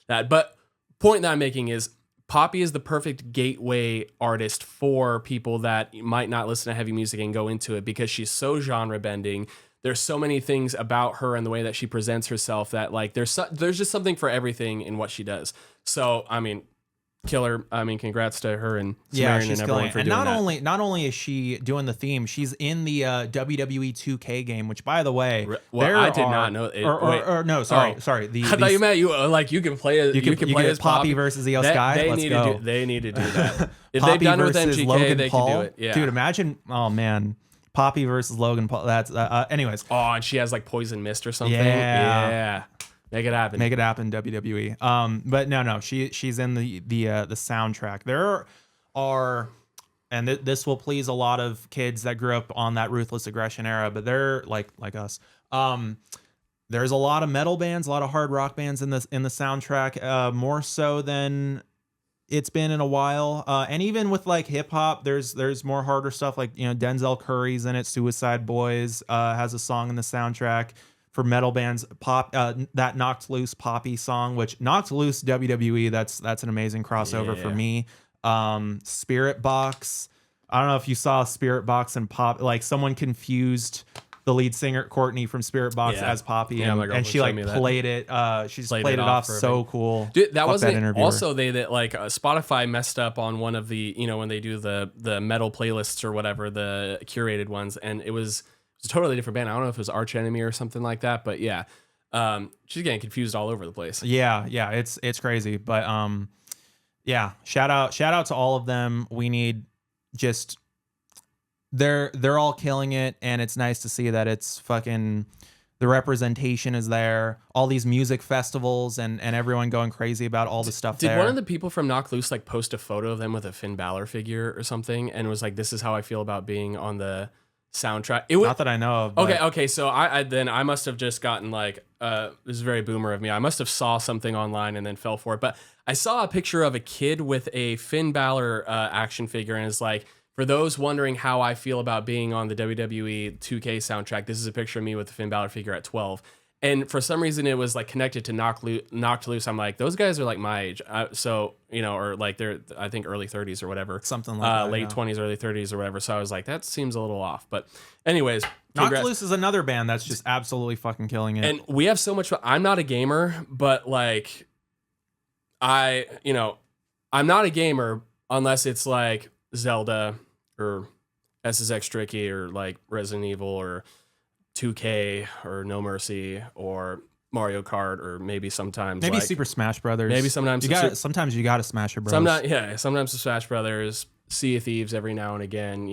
that. But point that I'm making is Poppy is the perfect gateway artist for people that might not listen to heavy music and go into it, because she's so genre bending. There's so many things about her and the way that she presents herself that like there's just something for everything in what she does. So, I mean, killer. I mean, congrats to her and Sumerian and everyone for doing that. Not only is she doing the theme, she's in the WWE 2K game, which, by the way, I did not know. Sorry. I thought you meant you can play as you can play as Poppy versus Io Sky. They need to do that. If Poppy they've done it with versus MGK, Logan they Paul. can do it. Yeah, dude, imagine. Oh man. Poppy versus Logan Paul. That's anyways. Oh, and she has like poison mist or something. Yeah. Make it happen. Make it happen, WWE. But no, she's in the soundtrack. There are, and this will please a lot of kids that grew up on that Ruthless Aggression era, but they're like us. There's a lot of metal bands, a lot of hard rock bands in the soundtrack, more so than it's been in a while. And even with like hip hop, there's more harder stuff, like, Denzel Curry's in it. Suicide Boys has a song in the soundtrack. For metal bands, that Knocked Loose Poppy song, which Knocked Loose WWE, that's an amazing crossover for me. Spirit Box. I don't know if you saw Spirit Box and Pop, like someone confused the lead singer Courtney from Spirit Box as Poppy, and she like played it. She's played it off so cool. Dude, that wasn't also that like Spotify messed up on one of the when they do the metal playlists or whatever, the curated ones, and it was a totally different band. I don't know if it was Arch Enemy or something like that, but yeah, she's getting confused all over the place. Yeah, it's crazy, but shout out to all of them. We need just they're all killing it, and it's nice to see that it's fucking the representation is there. All these music festivals and everyone going crazy about all the stuff. Did one of the people from Knocked Loose like post a photo of them with a Finn Balor figure or something, and was like, "This is how I feel about being on the soundtrack"? Not that I know of. Okay. So I must have just gotten like this is very boomer of me. I must have saw something online and then fell for it. But I saw a picture of a kid with a Finn Balor action figure, and it's like, for those wondering how I feel about being on the WWE 2K soundtrack, this is a picture of me with the Finn Balor figure at 12. And for some reason, it was like connected to Knocked Loose. I'm like, those guys are like my age. So, you know, or like they're, I think, early 30s or whatever. Something like that. Late 20s, early 30s or whatever. So I was like, that seems a little off. But anyways. Knocked Loose is another band that's just absolutely fucking killing it. And we have so much fun. I'm not a gamer, but like, I'm not a gamer unless it's like Zelda or SSX Tricky or like Resident Evil or 2K or No Mercy or Mario Kart or maybe sometimes maybe like, Super Smash Brothers. Maybe sometimes sometimes you got to smash your bros. Sometimes the Smash Brothers, Sea of Thieves every now and again,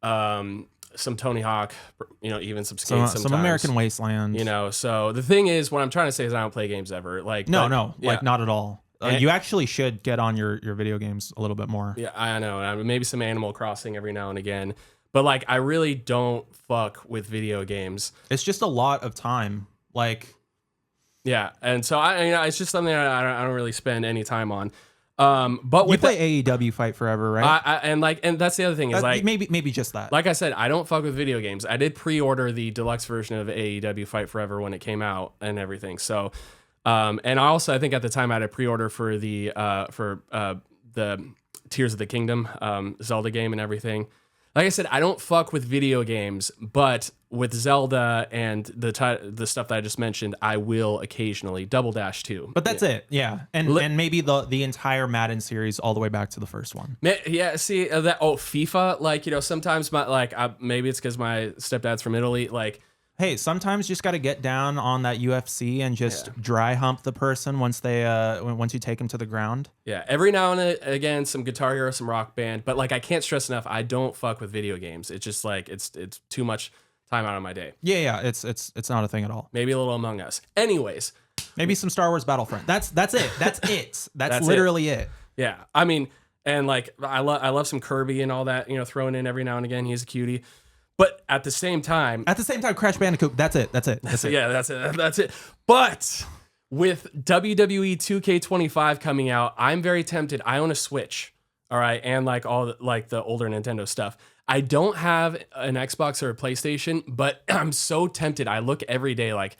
some Tony Hawk, even some Skate sometimes. Some American Wasteland. So the thing is, what I'm trying to say is I don't play games ever. Like not at all. You actually should get on your video games a little bit more. Yeah, I know. Maybe some Animal Crossing every now and again. But like, I really don't fuck with video games. It's just a lot of time. Like, yeah, and so it's just something I don't really spend any time on. But you play AEW Fight Forever, right? And that's the other thing is like maybe just that. Like I said, I don't fuck with video games. I did pre-order the deluxe version of AEW Fight Forever when it came out and everything. So, and I think at the time I had a pre-order for the Tears of the Kingdom Zelda game and everything. Like I said, I don't fuck with video games, but with Zelda and the stuff that I just mentioned, I will occasionally Double Dash too. But that's it, yeah. And maybe the entire Madden series all the way back to the first one. Yeah, see FIFA. Like sometimes maybe it's because my stepdad's from Italy. Like, hey, sometimes you just got to get down on that UFC and just dry hump the person once you take them to the ground. Yeah, every now and again, some Guitar Hero, some Rock Band, but like I can't stress enough, I don't fuck with video games. It's just like it's too much time out of my day. Yeah, it's not a thing at all. Maybe a little Among Us. Anyways, maybe some Star Wars Battlefront. That's it. That's literally it. Yeah, I mean, and like I love some Kirby and all that. Thrown in every now and again. He's a cutie. But at the same time, Crash Bandicoot. That's it. Yeah, that's it. But with WWE 2K25 coming out, I'm very tempted. I own a Switch, all right, and like all the older Nintendo stuff. I don't have an Xbox or a PlayStation, but I'm so tempted. I look every day like,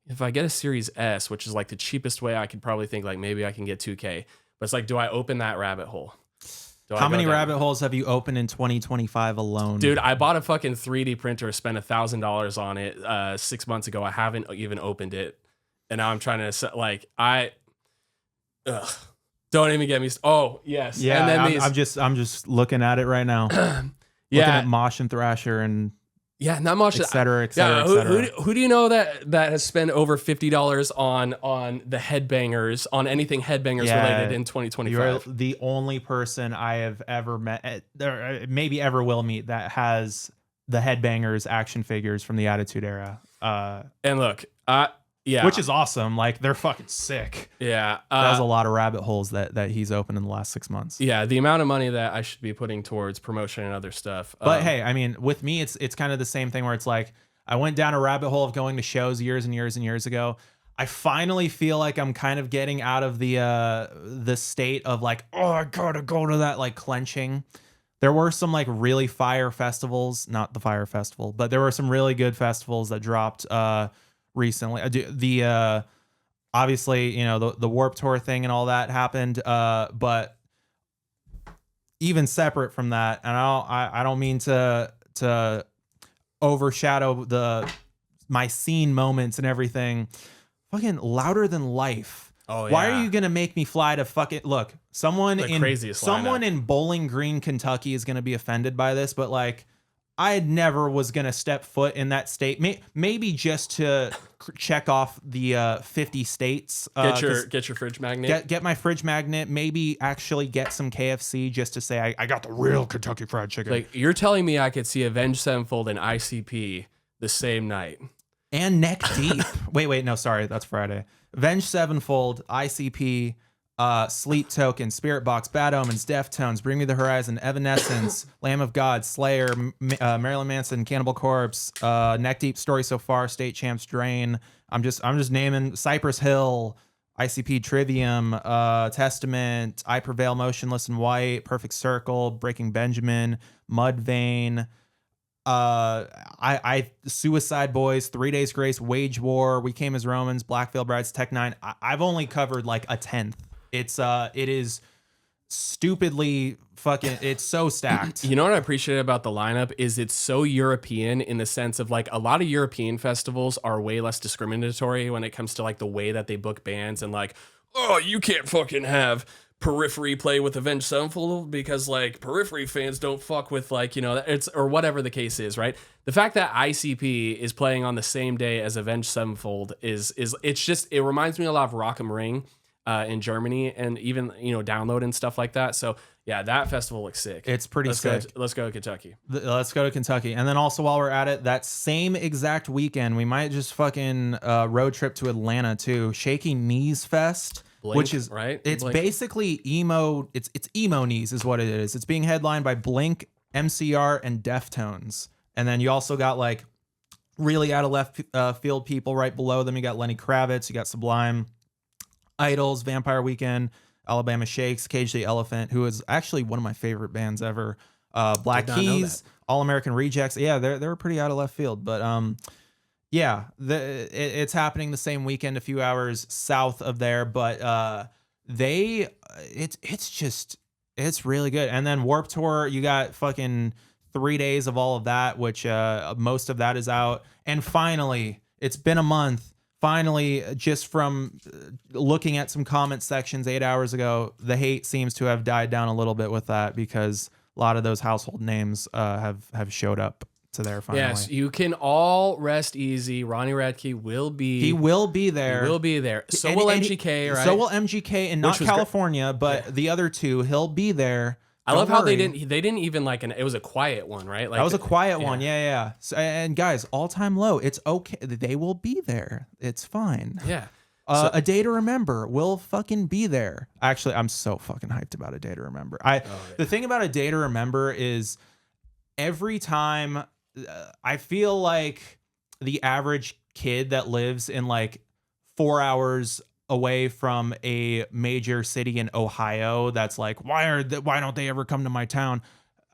if I get a Series S, which is like the cheapest way I could probably think like maybe I can get 2K. But it's like, do I open that rabbit hole? How many rabbit holes have you opened in 2025 alone? Dude, I bought a fucking 3D printer, spent $1,000 on it 6 months ago. I haven't even opened it. And now I'm trying to don't even get me. Oh, yes. Yeah, and then I'm just looking at it right now. Looking at Mosh and Thrasher and not much, et cetera, et cetera, et cetera. Who do you know that has spent over $50 on the headbangers, on anything headbangers related in 2025? You're the only person I have ever met, or maybe ever will meet, that has the headbangers action figures from the Attitude Era. And look, which is awesome. Like, they're fucking sick. Yeah, there's a lot of rabbit holes that he's opened in the last 6 months. Yeah, the amount of money that I should be putting towards promotion and other stuff. But hey, I mean, with me, it's kind of the same thing where it's like, I went down a rabbit hole of going to shows years and years and years ago. I finally feel like I'm kind of getting out of the state of like, oh, I gotta go to that, like, clenching. There were some like really fire festivals, not the Fire Festival, but there were some really good festivals that dropped recently. Obviously, the Warped Tour thing and all that happened, but even separate from that, and I don't mean to overshadow my scene moments and everything. Fucking Louder Than Life. Oh yeah. Why are you gonna make me fly to fucking look? Someone lineup. In Bowling Green, Kentucky is gonna be offended by this, but like, I never was going to step foot in that state. Maybe just to check off the 50 states. Get your fridge magnet. Get my fridge magnet. Maybe actually get some KFC just to say I got the real Kentucky Fried Chicken. Like, you're telling me I could see Avenged Sevenfold and ICP the same night. And Neck Deep. wait, no, sorry. That's Friday. Avenged Sevenfold, ICP, Sleep Token, Spirit Box, Bad Omens, Deftones, Bring Me the Horizon, Evanescence, Lamb of God, Slayer, Marilyn Manson, Cannibal Corpse, Neck Deep, Story So Far, State Champs, Drain. I'm just naming Cypress Hill, ICP, Trivium, Testament, I Prevail, Motionless in White, Perfect Circle, Breaking Benjamin, Mudvayne. I Suicide Boys, 3 Days Grace, Wage War, We Came as Romans, Black Veil Brides, Tech Nine. I've only covered like a tenth. It is stupidly fucking. It's so stacked. You know what I appreciate about the lineup is it's so European in the sense of like a lot of European festivals are way less discriminatory when it comes to like the way that they book bands and like, oh, you can't fucking have Periphery play with Avenged Sevenfold because like Periphery fans don't fuck with like, you know, it's or whatever the case is, right? The fact that ICP is playing on the same day as Avenged Sevenfold is it's just, it reminds me a lot of Rock am Ring in Germany and even, you know, Download and stuff like that. So yeah, that festival looks sick. It's pretty sick. Let's go to Kentucky. Let's go to Kentucky. And then also while we're at it, that same exact weekend, we might just fucking road trip to Atlanta too. Shaky Knees Fest. Blink, which is right. It's Blink. basically emo. It's emo knees is what it is. It's being headlined by Blink, MCR, and Deftones. And then you also got like really out of left field people right below them. You got Lenny Kravitz. You got Sublime, Idols, Vampire Weekend, Alabama Shakes, Cage the Elephant, who is actually one of my favorite bands ever. Black Keys, All American Rejects. Yeah, they were pretty out of left field, but yeah, it's happening the same weekend, a few hours south of there, but it's really good. And then Warped Tour, you got fucking 3 days of all of that, which most of that is out. And finally, it's been a month. Finally, just from looking at some comment sections 8 hours ago, the hate seems to have died down a little bit with that because a lot of those household names have showed up to there finally. Yes, you can all rest easy. Ronnie Radke will be. He will be there. He will be there. So will MGK, right? So will MGK, and not California, but the other two. He'll be there. I love how they didn't even like it was a quiet one, right? Like that was a quiet one. Yeah. So, and guys, all time low. It's okay. They will be there. It's fine. Yeah. A Day to Remember will fucking be there. Actually, I'm so fucking hyped about A Day to Remember. The thing about A Day to Remember is every time I feel like the average kid that lives in like 4 hours away from a major city in Ohio that's like, why don't they ever come to my town?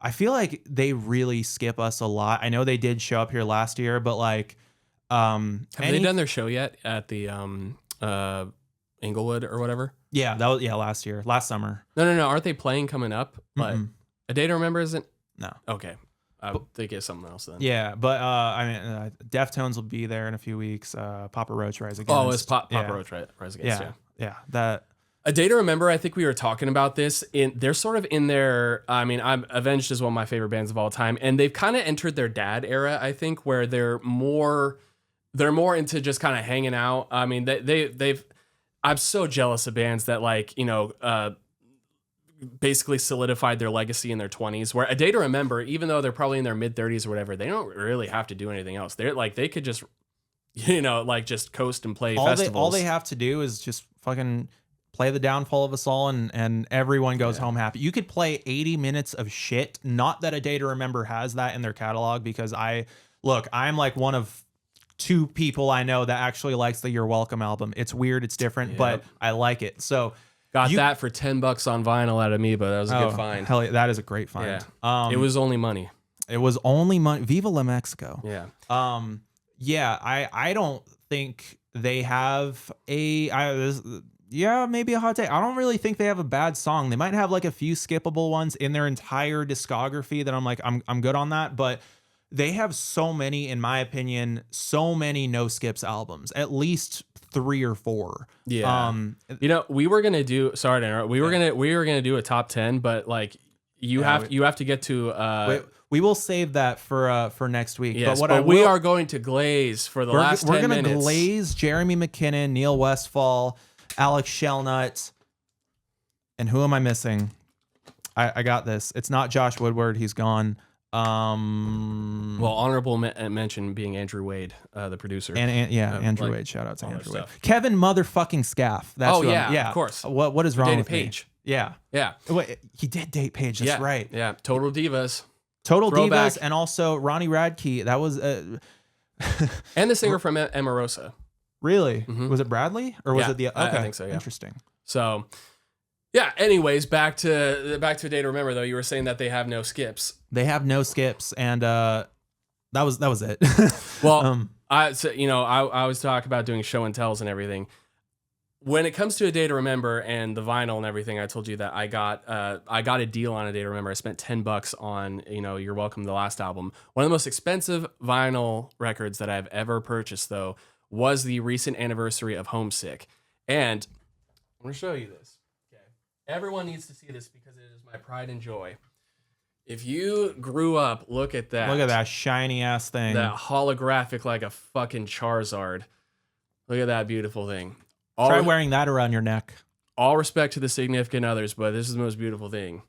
I feel like they really skip us a lot. I know they did show up here last year, but like have they done their show yet at the Inglewood or whatever? Yeah, that was last summer. No. Aren't they playing coming up? But A Day to Remember isn't? No. Okay. I think it's something else then. Yeah, but I mean, Deftones will be there in a few weeks. Papa Roach Rise Against. Oh, it's Papa Roach Rise Against. Yeah. That A Day to Remember. I think we were talking about this. They're sort of in their. I mean, Avenged is one of my favorite bands of all time, and they've kind of entered their dad era. I think where they're more into just kind of hanging out. I mean, they've. I'm so jealous of bands that like basically solidified their legacy in their 20s, where A Day to Remember, even though they're probably in their mid 30s or whatever, they don't really have to do anything else. They're like, they could just, like just coast and play festivals. All they have to do is just fucking play The Downfall of Us All and everyone goes home happy. You could play 80 minutes of shit. Not that A Day to Remember has that in their catalog, because I'm like one of 2 people I know that actually likes the You're Welcome album. It's weird. It's different, but I like it. So Got that for $10 on vinyl out of me, but that was a good find. Hell yeah, that is a great find. Yeah. It was only money. Viva La Mexico. Yeah. I don't think they have maybe a hot take. I don't really think they have a bad song. They might have like a few skippable ones in their entire discography that I'm like, I'm good on that, but they have so many, in my opinion, no skips albums, at least 3 or 4. Yeah. We were gonna do. Sorry to interrupt. We were gonna do a top 10, but like you have to get to. We will save that for next week. Yes, but we are going to glaze for the last 10 minutes. We're gonna glaze Jeremy McKinnon, Neil Westfall, Alex Shellnut, and who am I missing? I got this. It's not Josh Woodward. He's gone. Well, honorable mention being Andrew Wade, the producer. And Andrew Wade. Shout out to other Andrew Wade. stuff. Kevin motherfucking Scaff. That's Oh, who yeah, of course. What is wrong Dated with Paige. me? Yeah. Yeah. Wait, he did date Paige. That's right. Yeah. Total Divas. Total Throwback. Divas, and also Ronnie Radke. That was And the singer from Emarosa. really was it Bradley or was Yeah, it the? Okay, I think so. Yeah. Interesting. So, yeah. Anyways, back to a day to remember. Though you were saying that they have no skips. They have no skips, and that was it. Well, I always talk about doing show and tells and everything. When it comes to a day to remember and the vinyl and everything, I told you that I got a deal on a day to remember. I spent $10 on You're Welcome, the last album. One of the most expensive vinyl records that I've ever purchased, though, was the recent anniversary of Homesick. And I'm going to show you this. Okay, everyone needs to see this because it is my pride and joy. If you grew up, look at that. Look at that shiny ass thing. That holographic like a fucking Charizard. Look at that beautiful thing. Try wearing that around your neck. All respect to the significant others, but this is the most beautiful thing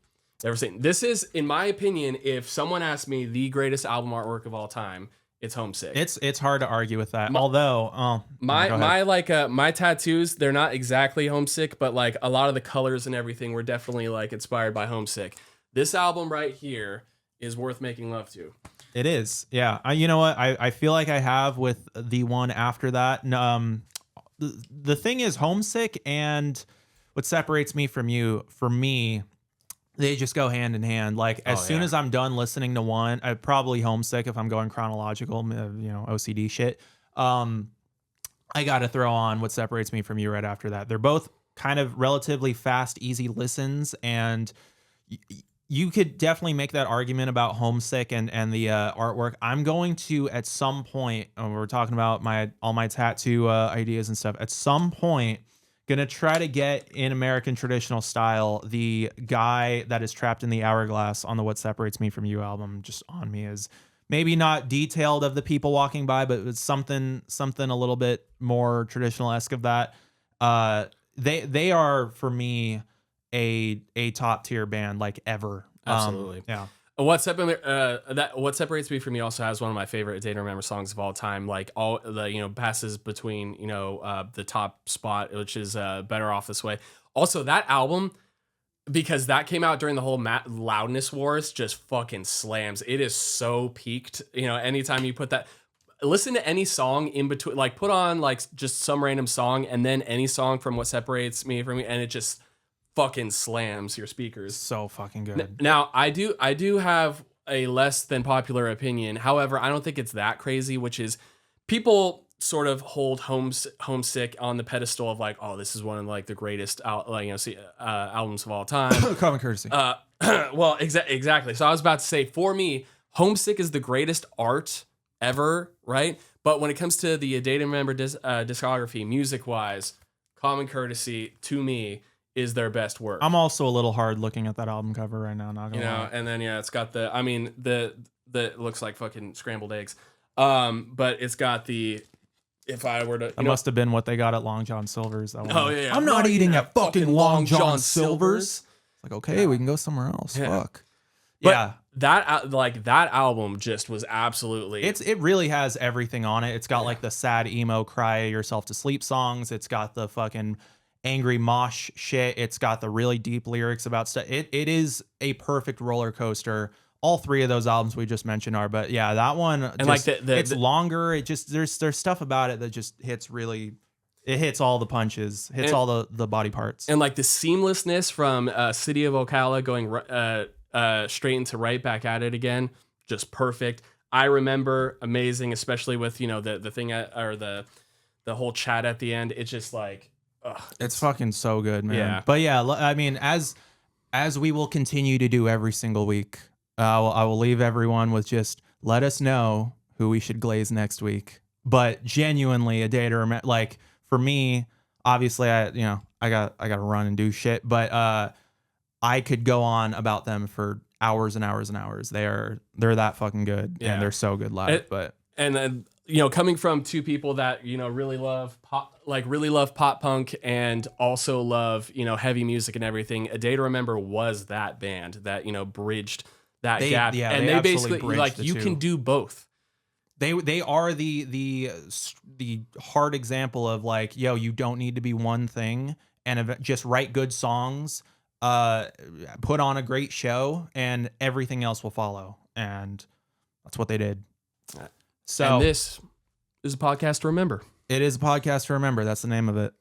ever seen. This is, in my opinion, if someone asked me the greatest album artwork of all time, it's Homesick. It's hard to argue with that. Although, my tattoos, they're not exactly Homesick, but like a lot of the colors and everything were definitely like inspired by Homesick. This album right here is worth making love to. It is. Yeah. You know what? I feel like I have with the one after that. The thing is, Homesick and What Separates Me From You, for me, they just go hand in hand. Like as soon as I'm done listening to one, I probably Homesick if I'm going chronological, OCD shit. I got to throw on What Separates Me From You right after that. They're both kind of relatively fast, easy listens, and you could definitely make that argument about Homesick and the artwork. I'm going to, at some point, we're talking about all my tattoo ideas and stuff. At some point, gonna try to get in American traditional style the guy that is trapped in the hourglass on the What Separates Me From You album just on me is maybe not detailed of the people walking by, but it's something a little bit more traditional-esque of that. They are, for me, a top tier band like ever. Absolutely. Yeah. What Separates Me From You also has one of my favorite Day to Remember songs of all time. Like all the passes between the top spot, which is Better Off This Way. Also, that album, because that came out during the whole loudness wars, just fucking slams. It is so peaked. Anytime you put that, listen to any song in between, like put on like just some random song and then any song from What Separates Me From You, and it just fucking slams your speakers. So fucking good. Now, I do have a less than popular opinion. However, I don't think it's that crazy, which is people sort of hold Homesick on the pedestal of like, oh, this is one of like the greatest albums of all time. Common courtesy. Well, exactly. So I was about to say, for me, Homesick is the greatest art ever, right? But when it comes to the Day to Remember discography, music-wise, Common Courtesy, to me, is their best work. I'm also a little hard looking at that album cover right now, not gonna lie. And then it's got the it looks like fucking scrambled eggs. But it's got the, if I were to, that must have been what they got at Long John Silver's. Oh yeah. I'm not eating at fucking Long John Silver's. It's like, okay, we can go somewhere else. Yeah. Fuck. But yeah. That album just was absolutely. It really has everything on it. It's got like the sad emo cry yourself to sleep songs. It's got the fucking angry mosh shit. It's got the really deep lyrics about stuff. It is a perfect roller coaster. All three of those albums we just mentioned are, but yeah, that one, and just, like it's longer. It just there's stuff about it that just hits really. It hits all the punches, hits all the body parts, and like the seamlessness from City of Ocala going straight into Right Back at It again, just perfect. I remember amazing, especially with the thing or the whole chat at the end. It's just like. Ugh, it's fucking so good, man. Yeah. But yeah, I mean, as we will continue to do every single week, I will leave everyone with just let us know who we should glaze next week. But genuinely, a day to remember. Like for me, obviously, I got to run and do shit. But I could go on about them for hours and hours and hours. They're that fucking good, and they're so good live. And then. Coming from two people that really love pop punk and also love heavy music and everything, A Day to Remember was that band that bridged that They- gap. yeah, And they they absolutely basically bridge like the you two. can do both. They are the hard example of like, yo, you don't need to be one thing, and just write good songs, put on a great show, and everything else will follow. And that's what they did. So And this is a podcast to remember. it is a podcast to remember. That's the name of it.